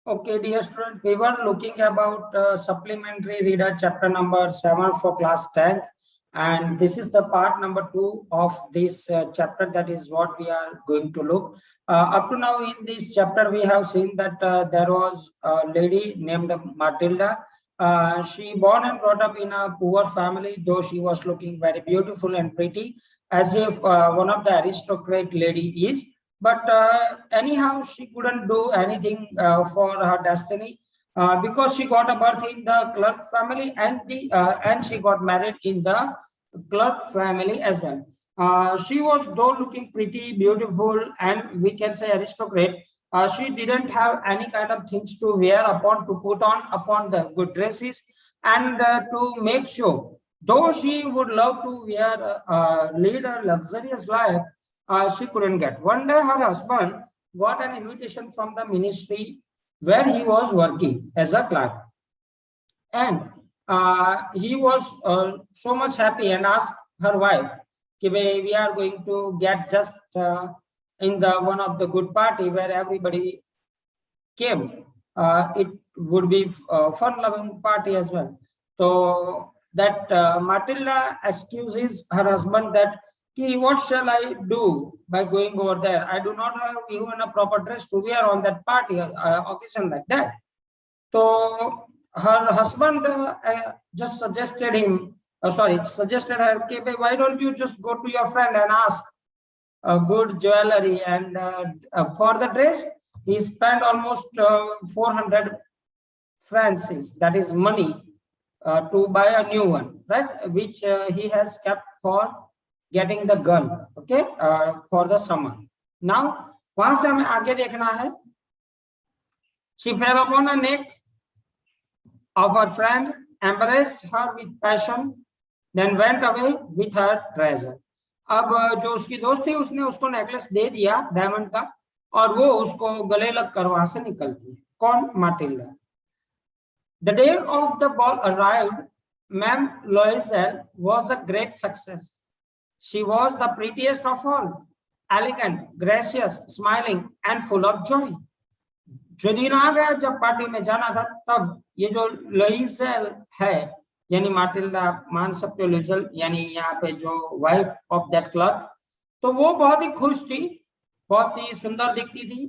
Okay, dear student, we were looking about supplementary reader chapter number 7 for class 10th, and this is the part number 2 of this chapter. That is what we are going to look. Up to now in this chapter, we have seen that there was a lady named Matilda. She born and brought up in a poor family, though she was looking very beautiful and pretty, as if one of the aristocrat lady is. But anyhow, she couldn't do anything for her destiny because she got a birth in the clerk family, and she got married in the clerk family as well. She was though looking pretty beautiful and we can say aristocrat. She didn't have any kind of things to wear upon, to put on upon the good dresses, and to make sure, though she would love to wear lead a luxurious life, she couldn't get. One day, her husband got an invitation from the ministry where he was working as a clerk, and he was so much happy and asked her wife, we are going to get just in the one of the good party where everybody came. It would be a fun-loving party as well. So that Matilda excuses her husband that, what shall I do by going over there? I do not have even a proper dress to wear on that party occasion like that. So her husband just suggested suggested her, why don't you just go to your friend and ask a good jewelry, and for the dress he spent almost 400 francs, that is money, to buy a new one, right, which he has kept for getting the gun, okay, for the summer. Now वहां से हमें आगे देखना है. She fell upon the neck of her friend, embraced her with passion, then went away with her treasure. अब जो उसकी दोस्त थी उसने उसको नेकलेस दे दिया डायमंड का, और वो उसको गले लग कर वहां से निकलती है. कौन? माटिल्डा. The day of the ball arrived. Ma'am Loisel was a great success. She was the prettiest of all, elegant, gracious, smiling, and full of joy. जो दिन आ गया जब पार्टी में जाना था, तब ये जो लोइसेल है, यानी माटिल्डा, मान सकते हो लोइसेल, यानी यहाँ पे जो वाइफ ऑफ दैट क्लर्क, तो वो बहुत ही खुश थी, बहुत ही सुंदर दिखती थी,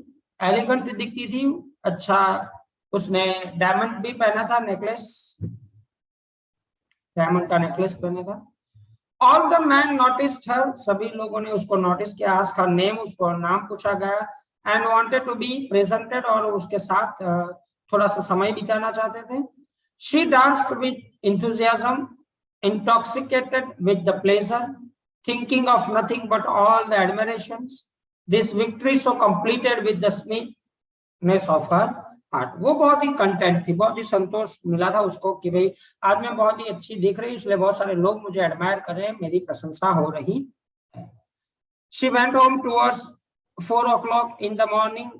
एलिगेंट दिखती थी. अच्छा, उसने डायमंड भी पहना था, नेकलेस, डायमंड का नेकलेस पहना था. ऑल द मैन नोटिस्ड हर, सभी लोगों ने उसको नोटिस किया. आस्क्ड हर नेम, उसको नाम पूछा गया. And wanted to be presented, और उसके साथ थोड़ा सा समय बिताना चाहते थे. She danced with enthusiasm, intoxicated with the pleasure, thinking of nothing but all the admirations. This victory so completed with the sweetness of her heart. वो बहुत ही कंटेंट थी, बहुत ही संतोष मिला था उसको कि भाई आज मैं बहुत ही अच्छी दिख रही, इसलिए बहुत सारे लोग मुझे एडमायर कर रहे हैं, मेरी प्रशंसा हो रही है. She went home towards 4 o'clock in the morning.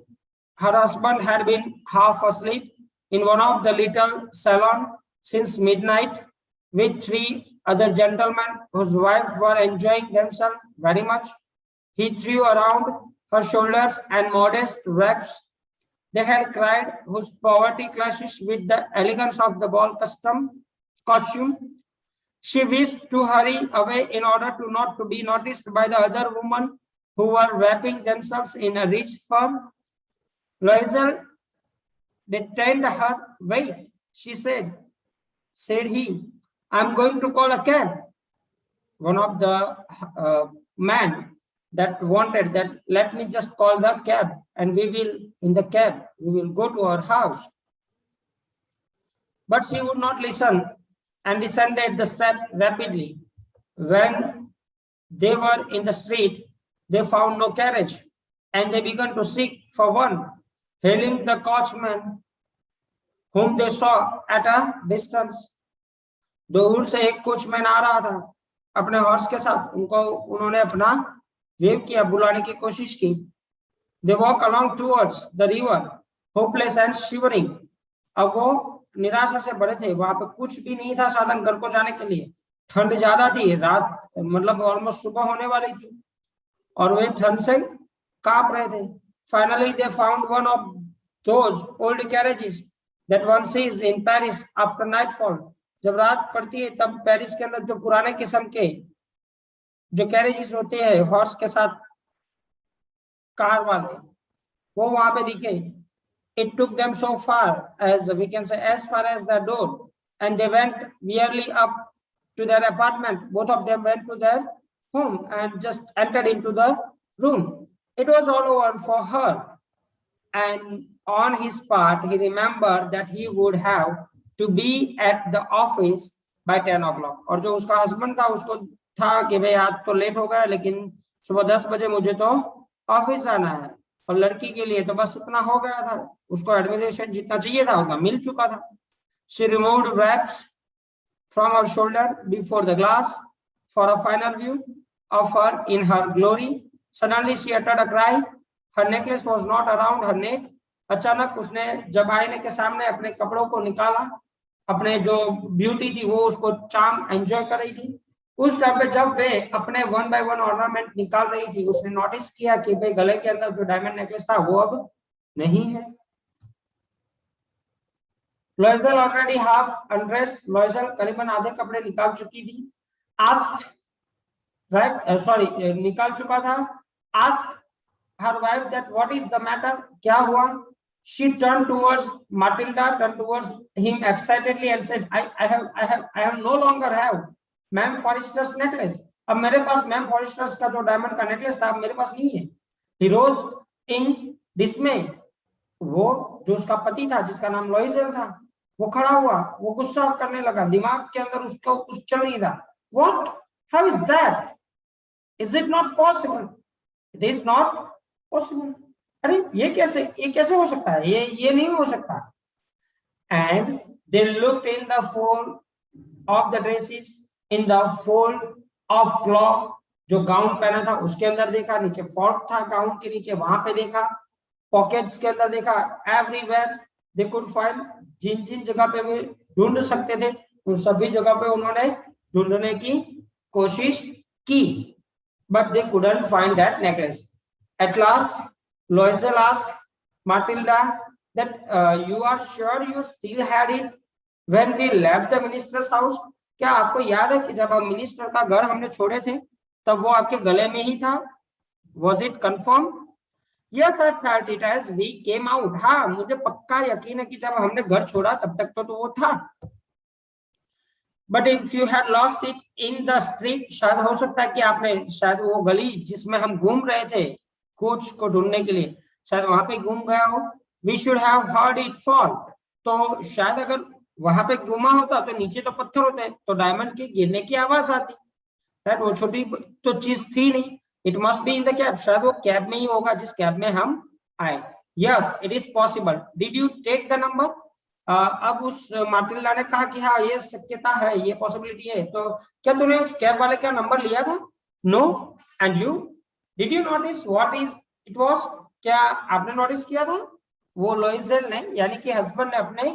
Her husband had been half asleep in one of the little salon since midnight with 3 other gentlemen whose wives were enjoying themselves very much. He threw around her shoulders and modest wraps. They had cried, whose poverty clashes with the elegance of the ball costume. She wished to hurry away in order to not to be noticed by the other women who were wrapping themselves in a rich fur. Loisel detained her. Wait, she said he, I'm going to call a cab. One of the man that wanted that, let me just call the cab, and we will go to our house. But she would not listen and descended the step rapidly. When they were in the street, they found no carriage, and they began to seek for one, hailing the coachman whom they saw at a distance. दूर से एक coachman आ रहा था अपने horse के साथ, उन्होंने अपना वेव किया, बुलाने की कोशिश की. They walk along towards the river, hopeless and shivering. अब वो निराशा से भरे थे, वहां पे कुछ भी नहीं था साधन घर को जाने के लिए. ठंड ज्यादा थी, रात मतलब ऑलमोस्ट सुबह होने वाली थी, और वे ठंड से कांप रहे थे. Finally they found one of those old carriages that one sees in Paris after nightfall. जब रात पड़ती है तब पेरिस के अंदर जो पुराने किस्म के जो कैरेजेस होते हैं हॉर्स के साथ कार वाले, वो वहां पे दिखे. It took them so far, as we can say, as far as the door, and they went wearily up to their apartment. Both of them went to their home and just entered into the room. It was all over for her. And on his part, he remembered that he would have to be at the office by 10 o'clock. और जो उसका husband था उसको था कि भाई आज तो लेट हो गया, लेकिन सुबह 10 बजे मुझे तो ऑफिस आना है. और लड़की के लिए तो बस उतना हो गया था, उसको एडमिनिस्ट्रेशन जितना चाहिए था उतना मिल चुका था. She removed wraps from her shoulder before the glass for a final view of her in her glory. Suddenly she uttered a cry. Her necklace was not around her neck. अचानक उसने जब आईने के सामने अपने कपड़ों को निकाला, अपने जो ब्यूटी थी वो उसको चार्म एंजॉय कर रही थी. उस टाइम पे जब वे अपने 1 by 1 ऑर्नामेंट निकाल रही थी, उसने नोटिस किया कि भाई गले के अंदर जो डायमंड नेकलेस था वो अब नहीं है. Loisel already half undressed. Loisel करीबन आधे कपड़े निकाल चुकी थी. Asked, right? निकाल चुका था. Asked her wife that what is the matter? क्या हुआ? She turned towards Matilda, turned towards him excitedly and said, I have no longer have ma'am Forester's necklace. अब मेरे पास मैम फॉरेस्टर्स का जो डायमंड का नेकलेस था अब मेरे पास नहीं है. He rose in dismay. वो जो उसका पति था जिसका नाम लॉइजल था वो खड़ा हुआ, वो गुस्सा करने लगा. दिमाग के अंदर उसका कुछ चल नहीं था. What? How is that? Is it not possible? It is not possible. अरे ये कैसे हो सकता है? ये नहीं हो सकता. And they looked in the fold of the dresses, in the fold of cloth. जो गाउन पहना था उसके अंदर देखा, नीचे फोल्ड था गाउन के नीचे, वहां पे देखा, पॉकेट्स के अंदर देखा. एवरीवेयर दे कुड फाइंड, जिन जिन जगह पे वे ढूंढ सकते थे उन सभी जगह पे उन्होंने ढूंढने की कोशिश की. But they couldn't find that necklace. At last Loisel asked Matilda that you are sure you still had it when we left the minister's house? क्या आपको याद है कि जब हम मिनिस्टर का घर हमने छोड़े थे तब वो आपके गले में ही था? Was it confirmed? Yes, I felt it as we came out. हाँ, मुझे पक्का यकीन है कि जब हमने घर छोड़ा तब तक तो वो था. But if you had lost it in the street, शायद हो सकता है कि आपने शायद वो गली जिसमें हम घूम रहे थे कोच को ढूंढने के लिए, शायद वहां पे घूम गया हो. We should have heard it fall. तो शायद अगर वहां पे घूमा होता तो नीचे तो पत्थर होते तो डायमंड के गिरने की आवाज आती. राइट, वो छोटी तो चीज थी नहीं. It must be in the cab. शायद वो कैब में ही होगा जिस कैब में हम आए. Yes, it is possible. Did you take the number? अब उस मार्टिल्डा ने कहा कि हाँ ये शक्यता है, ये पॉसिबिलिटी है. तो क्या तूने उस कैब वाले का नंबर लिया था? No. And you? Did you notice what is it was? क्या आपने नोटिस किया था? वो लोइजेल ने यानी कि हस्बैंड ने अपने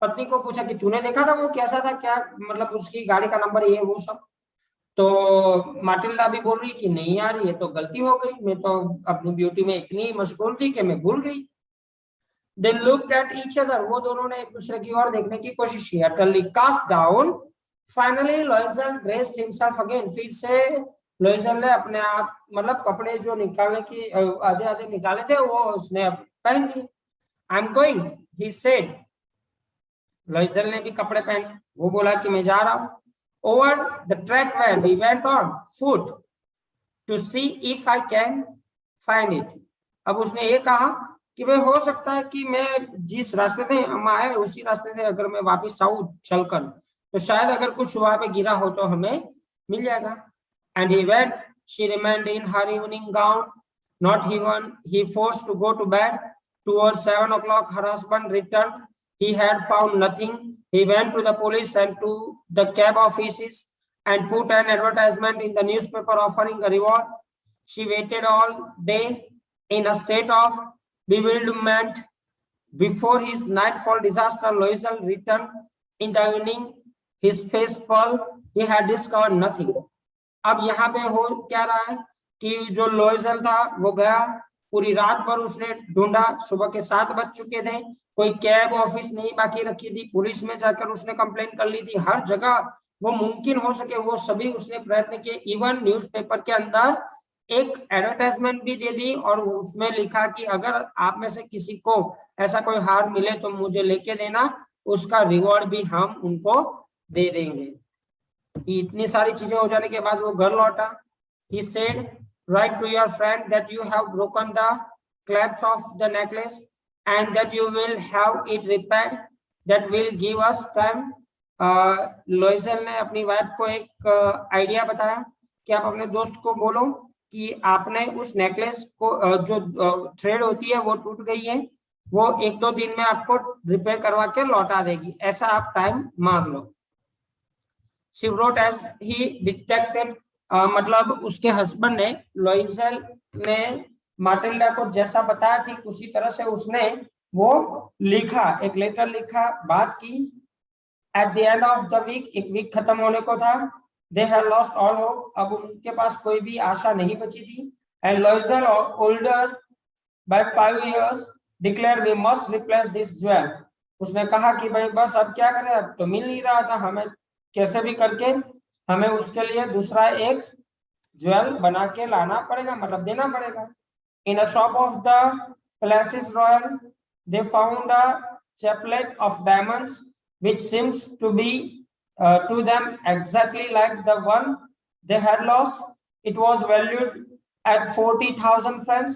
पत्नी को पूछा कि तूने देखा था वो कैसा था, क्या मतलब उसकी गाड़ी का नंबर ये वो सब. तो मार्टिल्डा भी बोल रही कि नहीं यार ये तो गलती हो गई, मैं तो अपनी ब्यूटी में इतनी मशगूल थी कि मैं भूल गई. They looked at each other. वो दोनों ने एक दूसरे की ओर देखने की कोशिश की. Utterly cast down, finally Loisel dressed himself again. फिर से लोइजल ने अपने आप मतलब कपड़े जो निकालने की आधे आधे निकाले थे वो उसने पहन लिए. I am going, he said. Loisel ने भी कपड़े पहने. वो बोला कि मैं जा रहा हूँ. Over the track where we went on foot to see if I can find it. अब उसने ये कहा कि भाई हो सकता है कि मैं जिस रास्ते से हम आए उसी रास्ते से अगर मैं वापिस आऊँ चलकर तो शायद अगर कुछ वहां पे गिरा हो तो हमें मिल जाएगा. And he went. She remained in her evening gown. Not even he forced to go to bed. Towards 7 o'clock, her husband returned. He had found nothing. He went to the police and to the cab offices and put an advertisement in the newspaper offering a reward. She waited all day in a state of bewilderment. Before his nightfall disaster, Loisel returned in the evening. His face fell. He had discovered nothing. अब यहाँ पे हो क्या रहा है कि जो लोइजल था वो गया पूरी रात भर उसने ढूंढा, सुबह के 7 बज चुके थे, कोई कैब ऑफिस नहीं बाकी रखी थी, पुलिस में जाकर उसने कंप्लेंट कर ली थी, हर जगह वो मुमकिन हो सके वो सभी उसने प्रयत्न किए। इवन न्यूज़पेपर के अंदर एक एडवर्टाइजमेंट भी दे दी और उसमें लिखा कि अगर आप में से किसी को ऐसा कोई हार मिले तो मुझे लेके देना, उसका रिवॉर्ड भी हम उनको दे देंगे। इतनी सारी चीजें हो जाने के बाद वो घर लौटा। He said, write to your friend that you have broken the clasp of the necklace and that you will have it repaired. That will give us time. लोइजल ने अपनी वाइफ को एक आइडिया बताया कि आप अपने दोस्त को बोलो कि आपने उस नेकलेस को जो थ्रेड होती है वो टूट गई है, वो 1-2 दिन में आपको रिपेयर करवा के लौटा देगी, ऐसा आप टाइम मांग लो। She wrote as he detected, मतलब उसके हस्बैंड ने, लोइजल ने माटिल्डा को जैसा बताया ठीक उसी तरह से उसने वो लिखा, एक लेटर लिखा, बात की। At the end of the week, एक वीक खत्म होने को था, they had lost all hope, अब उनके पास कोई भी आशा नहीं बची थी। And Loisel, older by 5 years, declare we must replace this jewel. उसने कहा कि भाई बस अब क्या करें, अब तो मिल नहीं रहा था, हमें कैसे भी करके हमें उसके लिए दूसरा एक ज्वेल बना के लाना पड़ेगा, मतलब देना पड़ेगा। In a shop of the Palais Royal they found a chaplet of diamonds which seems to be to them exactly like the one they had lost. It was valued at 40,000 francs.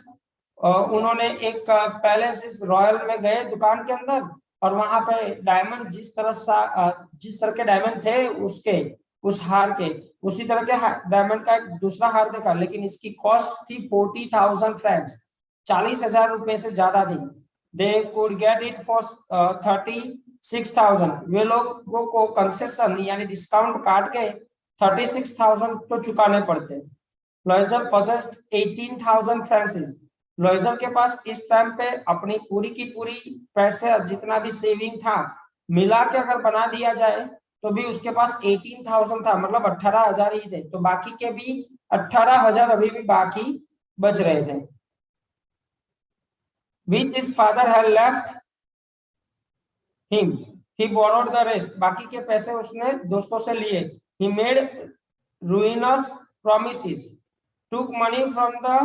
उन्होंने एक palace royal में गए दुकान के अंदर और वहां पे डायमंड जिस तरह के डायमंड थे उसके उस हार के, उसी तरह के डायमंड का एक दूसरा हार देखा, लेकिन इसकी कॉस्ट थी 40,000 फ्रैंक्स, 40,000 रुपए से ज्यादा थी। They could get it for 36,000। वे लोगों को कंसेशन यानी डिस्काउंट काट के 36,000 तो चुकाने पड़ते। लोइजल possessed 18,000 फ्रांसिस। लोइजल के पास इस टाइम पे अपनी पूरी की पूरी पैसे जितना भी सेविंग था मिला के अगर बना दिया जाए तो भी उसके पास 18,000 था, मतलब 18,000 ही थे, तो बाकी के भी 18,000 अभी भी बाकी बच रहे थे। Which his father had left him, he borrowed the rest, बाकी के पैसे उसने दोस्तों से लिए। He made ruinous promises, took money from the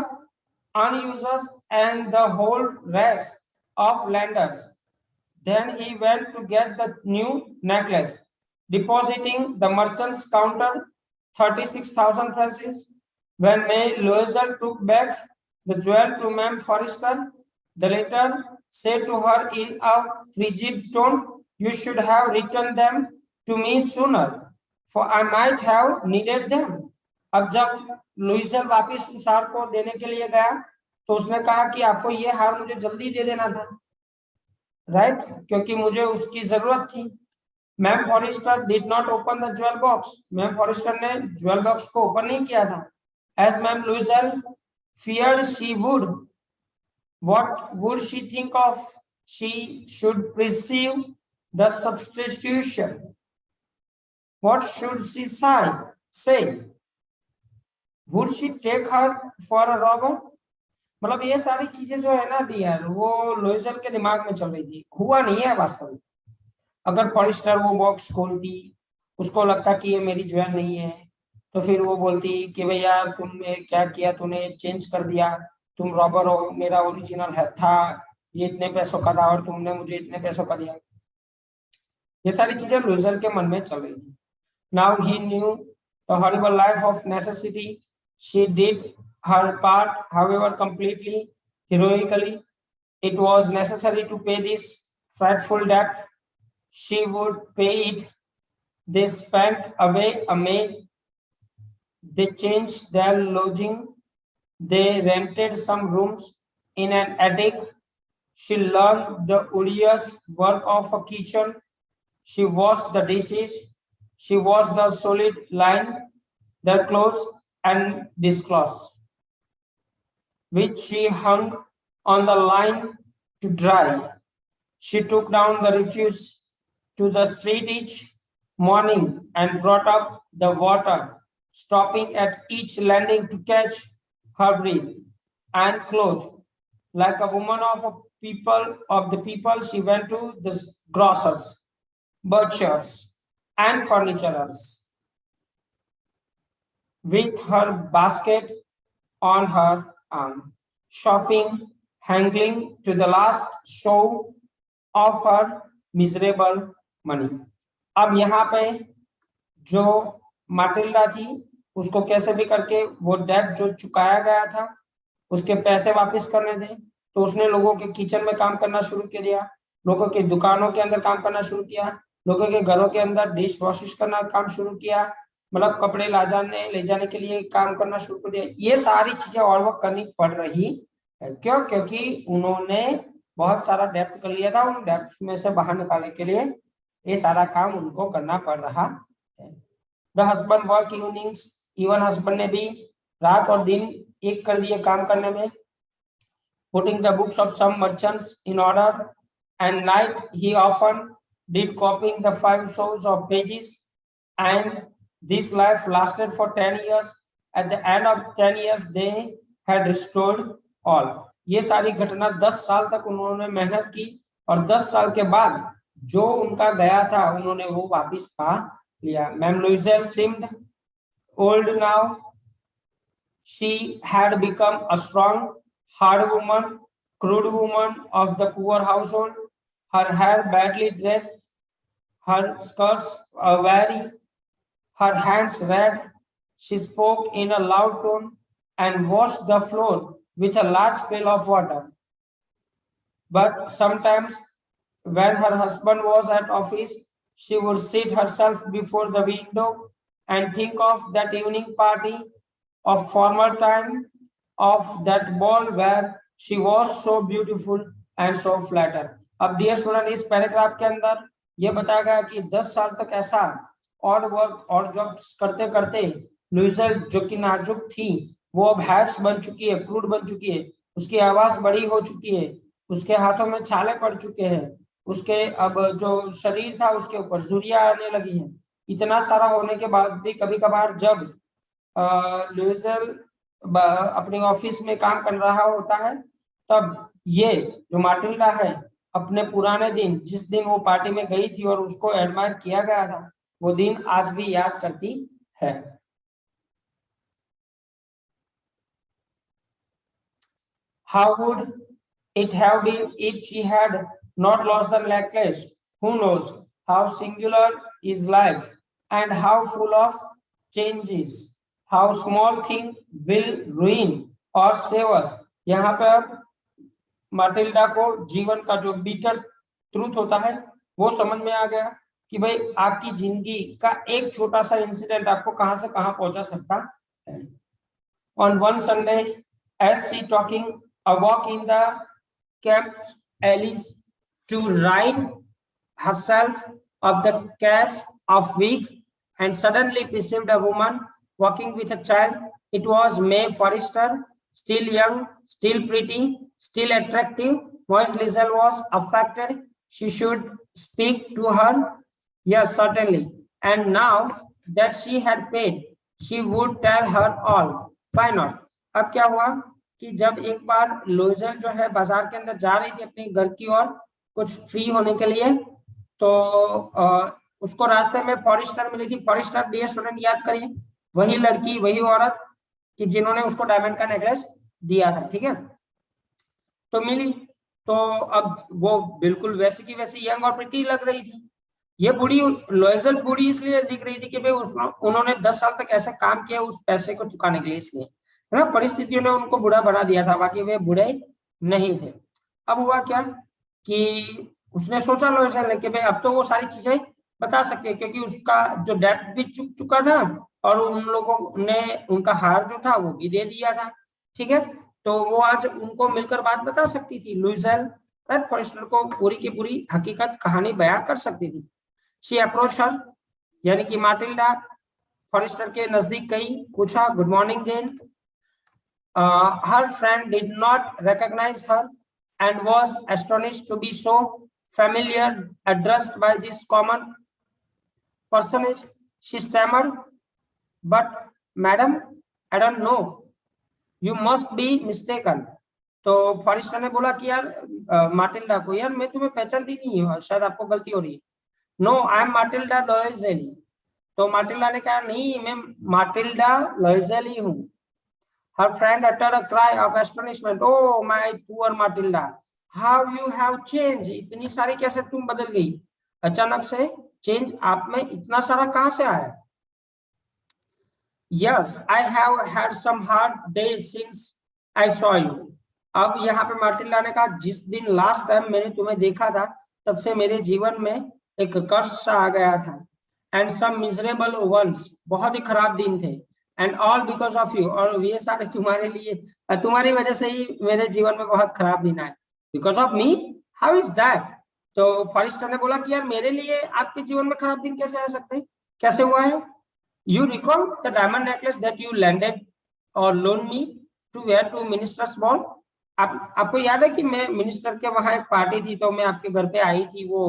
unusers and the whole rest of lenders. Then he went to get the new necklace, depositing the merchant's counter 36,000 francs. When May Loisel took back the jewel to Ma'am Forrester, the latter said to her in a frigid tone, "You should have written them to me sooner, for I might have needed them." अब जब लुइसल वापिस उस हार को देने के लिए गया तो उसने कहा कि आपको ये हार मुझे जल्दी दे देना था, राइट, क्योंकि मुझे उसकी जरूरत थी। Ma'am Forestier did not open the jewel box, ma'am Forestier ने ज्वेल बॉक्स को ओपन नहीं किया था। As ma'am Loisel feared she would. What would she think of? She should perceive the substitution. What should she say? Would she take her for a robber? मतलब ये सारी चीजें जो है ना डियर, वो लोइजल के दिमाग में चल रही थी, हुआ नहीं है वास्तव में। अगर फॉरेस्टर वो बॉक्स खोलती, उसको लगता कि ये मेरी ज्वेल नहीं है, तो फिर वो बोलती कि भैया तुमने क्या किया, तूने चेंज कर दिया, तुम रॉबर हो, मेरा ओरिजिनल है था ये इतने पैसों का था और तुमने मुझे इतने पैसों का दिया। ये सारी चीजें लोइजल के मन में चल रही थी। Now he new the horrible life of necessity, she did her part, however, completely heroically. It was necessary to pay this frightful debt. She would pay it. They spent away a maid. They changed their lodging. They rented some rooms in an attic. She learned the odious work of a kitchen. She washed the dishes. She washed the solid line, their clothes and dishcloths, which she hung on the line to dry. She took down the refuse to the street each morning and brought up the water, stopping at each landing to catch her breath and clothe like a woman of the people, she went to the grocers, butchers, and furnitures with her basket on her arm, shopping, hanging to the last show of her miserable money. अब यहाँ पे जो माटिल्डा थी, उसको कैसे भी करके वो डेट जो चुकाया गया था उसके पैसे वापस करने थे, तो उसने लोगों के किचन में काम करना शुरू कर दिया, लोगों की दुकानों के अंदर काम करना शुरू किया, लोगों के घरों के अंदर डिश वॉशिश करना काम शुरू किया, मतलब कपड़े ले जाने के लिए काम करना शुरू कर दिया। ये सारी चीजें और वो करनी पड़ रही है। क्यों? क्योंकि उन्होंने बहुत सारा डेप्ट कर लिया था, उन डेप्ट में से बाहर निकालने के लिए ये सारा काम उनको करना पड़ रहा है। The husband work evenings, even husband ने भी रात और दिन एक कर दिए काम करने में। Putting the books of some merchants in order, and night he often did copying the 5 shows of pages, and this life lasted for 10 years. At the end of 10 years they had restored all. ये सारी घटना 10 साल तक उन्होंने मेहनत की और 10 साल के बाद जो उनका गया था उन्होंने वो वापस पा लिया। Mademoiselle seemed old now. She had become a strong, hard woman, crude woman of the poor household. Her hair badly dressed, her skirts weary, her hands red. She spoke in a loud tone and washed the floor with a large pail of water. But sometimes, when her husband was at office, she would sit herself before the window and think of that evening party of former time, of that ball where she was so beautiful and so flattered. अब dear student, इस paragraph के अंदर ये बताया गया कि 10 साल तक ऐसा और वर्क और जॉब्स करते करते लुइसेल जो कि नाजुक थी वो अब हैट्स बन चुकी है, क्रूड बन चुकी है, उसकी आवाज बड़ी हो चुकी है, उसके हाथों में छाले पड़ चुके हैं, उसके अब जो शरीर था उसके ऊपर झुर्रियां आने लगी हैं। इतना सारा होने के बाद भी कभी कभार जब लुइसेल अपने ऑफिस में काम कर रहा होता है तब ये जो माटिल्डा है अपने पुराने दिन, जिस दिन वो पार्टी में गई थी और उसको एडमायर किया गया था, वो दिन आज भी याद करती है। How would it have been if she had not lost the necklace? Who knows? How singular is life and how full of changes. How small thing will ruin or save us. यहाँ पर माटिल्डा को जीवन का जो beater truth होता है वो समझ में आ गया कि भाई आपकी जिंदगी का एक छोटा सा इंसिडेंट आपको कहां से कहां पहुंचा सकता है। On one Sunday, as she talking a walk in the Camp Alice to rid herself of the cares of week, and suddenly perceived a woman walking with a child. It was May Forrester, still young, still pretty, still attractive. Moise Liesel was affected. She should speak to her. Yes, certainly. And now that she had paid, she would tell her all. Why not? अब क्या हुआ कि जब एक बार लुइसेल जो है बाजार के अंदर जा रही थी अपने घर की ओर कुछ फ्री होने के लिए, तो उसको रास्ते में फॉरेस्टर मिली थी। फॉरेस्टर डियर स्टूडेंट याद करिए, वही लड़की, वही औरत कि जिन्होंने उसको डायमंड का नेकलेस दिया था, ठीक है। तो मिली, तो अब वो बिल्कुल वैसे की वैसे यंग और प्रिटी लग रही थी। ये बूढ़ी, लुइसेल बूढ़ी इसलिए दिख रही थी कि भाई उन्होंने 10 साल तक ऐसा काम किया उस पैसे को चुकाने के लिए, इसलिए है ना, परिस्थितियों ने उनको बूढ़ा बना दिया था, बाकी वे बूढ़े नहीं थे। अब हुआ क्या कि उसने सोचा लुइसेल ने कि भाई अब तो वो सारी चीजें बता सकते हैं क्योंकि उसका जो डेट भी चुक चुका था और उन लोगों ने उनका हार जो था वो भी दे दिया था, ठीक है। तो वो आज उनको मिलकर बात बता सकती थी। लुइसेल फॉरेस्टर को पूरी की पूरी हकीकत कहानी बयां कर सकती थी। शी अप्रोच हर, यानी कि माटिल्डा फॉरेस्टर के नजदीक गई, पूछा good morning Jane. Her friend did not recognise her and was astonished to be so familiar addressed by this common personage. She stammered, but madam, I don't know, you must be mistaken. तो Forester ने बोला कि यार माटिल्डा को, यार मैं तुम्हें पहचानती नहीं हूँ, शायद आपको गलती हो रही है। No, I am Matilda Loisel. तो माटिल्डा ने कहा नहीं, मैं माटिल्डा लोइजेली हूँ। Her friend uttered a cry of astonishment. Oh my poor Matilda, how you have changed! इतनी सारी कैसे तुम बदल गई अचानक से? चेंज आप में इतना सारा कहां से आया? Yes, I have had some hard days since I saw you. अब यहाँ पे मार्टिल्डा ने कहा, जिस दिन लास्ट टाइम मैंने तुम्हें देखा था तब से मेरे जीवन में एक कर्स सा आ गया था। एंड सम मिजरेबल वंस, बहुत ही खराब दिन थे। And all because of you, और ये सारे तुम्हारे लिए, तुम्हारी वजह से ही मेरे जीवन में बहुत खराब दिन आए। Because of me, how is that? तो फॉरेस्टर ने बोला कि यार मेरे लिए आपके जीवन में खराब दिन कैसे आ सकते हैं, कैसे हुआ है? You recall the diamond necklace that you landed or loaned me to wear to minister's ball? आपको याद है कि मैं मिनिस्टर के वहां एक पार्टी थी तो मैं आपके घर पे आई थी वो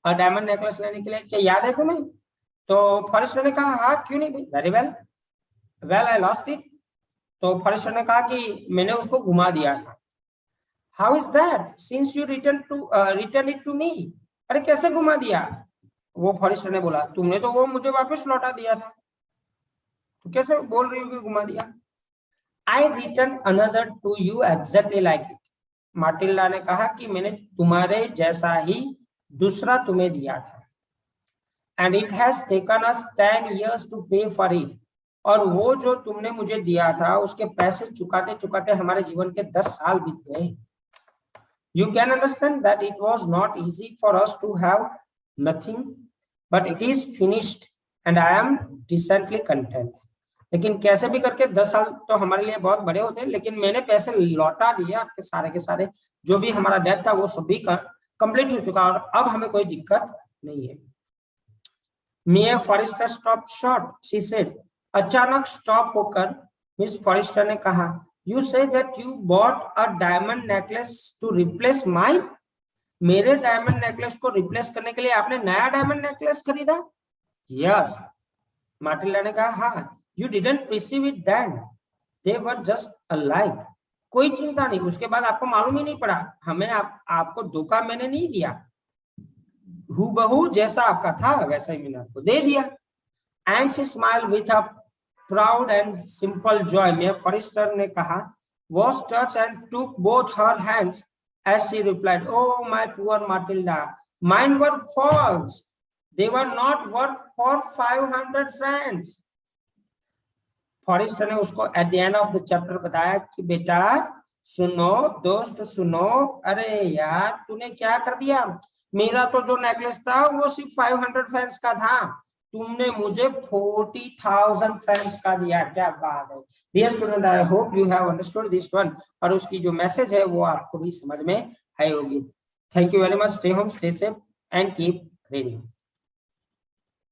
डायमंड नेकलेस लेने के लिए, क्या याद है तुम्हें? तो फॉरेस्टर ने कहा हाँ क्यों नहीं भाई, very well, well I lost it. तो फॉरेस्टर ने कहा कि मैंने उसको घुमा दिया था। How is that since you return it to me? अरे कैसे घुमा दिया? वो फॉरेस्टर ने बोला तुमने तो वो मुझे वापस लौटा दिया था, तो कैसे बोल रही हो कि घुमा दिया? I return another to you exactly like it. Matilda ने कहा कि मैंने तुम्हारे जैसा ही दूसरा तुम्हें दिया था। And it has taken us 10 years to pay for it. और वो जो तुमने मुझे दिया था उसके पैसे चुकाते चुकाते हमारे जीवन के 10 साल बीत गए। You can understand that it was not easy for us to have nothing, but it is finished and I am decently content. लेकिन कैसे भी करके 10 साल तो हमारे लिए बहुत बड़े होते हैं, लेकिन मैंने पैसे लौटा दिए आपके सारे के सारे, जो भी हमारा डेट था वो सभी का कंप्लीट हो चुका और अब हमें कोई दिक्कत नहीं है। Mia Forestier stop short, she said. अचानक स्टॉप होकर मिस फॉरेस्टर ने कहा, you say that you bought a diamond necklace to replace my? मेरे डायमंड नेकलेस को रिप्लेस करने के लिए आपने नया डायमंड नेकलेस खरीदा? यस, माटिल्डा ने कहा हाँ। You didn't perceive it then. They were just alike. कोई चिंता नहीं, उसके बाद आपको मालूम ही नहीं पड़ा, हमें आपको धोखा मैंने नहीं दिया, हूबहू जैसा आपका था वैसा ही मैंने आपको दे दिया। And she smiled with a proud and simple joy. Mia Forester ने कहा, was touched and took both her hands as she replied, oh my poor Matilda, mine were false. They were not worth for 500 francs. Forester ने उसको eight the end of the chapter बताया कि बेटा सुनो, दोस्त सुनो, अरे यार तूने क्या कर दिया, मेरा तो जो नेकलेस था वो सिर्फ 500 फ्रैंक्स का था, तुमने मुझे 40,000 फ्रैंक्स का दिया। क्या बात है dear student, I hope you have understood this one, और उसकी जो मैसेज है वो आपको भी समझ में आई होगी। Thank you very much, stay home, stay safe and keep reading.